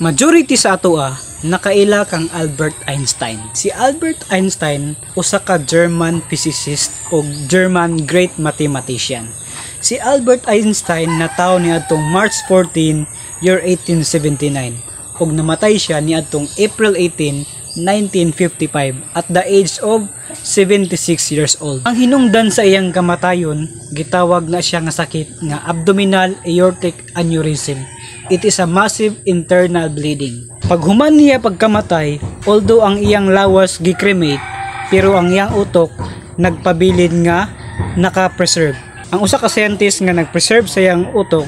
Majority sa atoa nakaila kang Albert Einstein. Si Albert Einstein usa ka German physicist o German great mathematician. Si Albert Einstein natawo niadtong March 14, year 1879 ug namatay siya niadtong April 18, 1955 at the age of 76 years old. Ang hinungdan sa iyang kamatayon gitawag na siya nga sakit nga abdominal aortic aneurysm. It is a massive internal bleeding. Paghuman niya pagkamatay, although ang iyang lawas gikremate, pero ang iyang utok nagpabilin nga naka-preserve. Ang usa ka scientist nga nag-preserve sa iyang utok,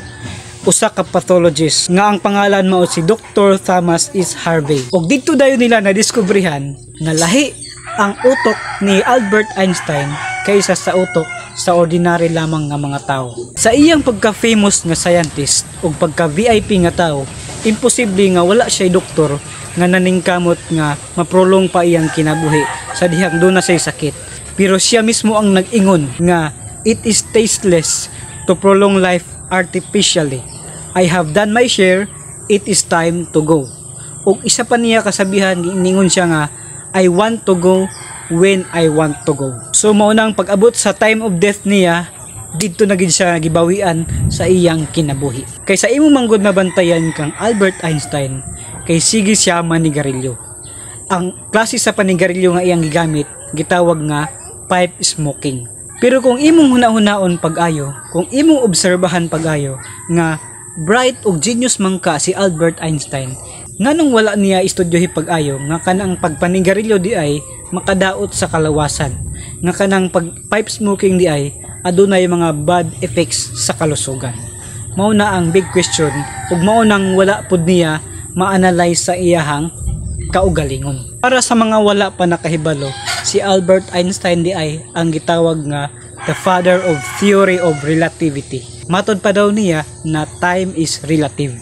usa ka pathologist nga ang pangalan mao si Dr. Thomas S. Harvey. Og didto dayon nila nadiskubrihan nga lahi ang utok ni Albert Einstein kaysa sa utok sa ordinary lamang nga mga tao. Sa iyang pagka-famous nga scientist ug pagka-VIP nga tao, imposible nga wala siya doktor nga naningkamot nga maprolong pa iyang kinabuhi sa dihang doon na siya sakit. Pero siya mismo ang nag-ingon nga it is tasteless to prolong life artificially. I have done my share, it is time to go. Ug isa pa niya kasabihan, ningon siya nga I want to go when I want to go. So mao nang pag-abot sa time of death niya, didto na gid siya gibawian sa iyang kinabuhi. Kay sa imo manggod mabantayan kang Albert Einstein, kay sige siya manigarilyo. Ang klase sa panigarilyo nga iyang gigamit gitawag nga pipe smoking. Pero kung imong huna-hunaon pag-ayo, kung imong obserbahan pag-ayo nga bright ug genius man ka si Albert Einstein, nganong wala niya istudyohi pag-ayo nga kanang pagpanigarilyo di ay makadaot sa kalawasan, nga kanang pag pipe smoking di ay adunay mga bad effects sa kalusugan. Mao na ang big question ug mao nang wala pud niya ma-analyze sa iyahang kaugalingon. Para sa mga wala pa nakahibalo, si Albert Einstein di ay ang gitawag nga the father of theory of relativity. Matod pa daw niya na time is relative.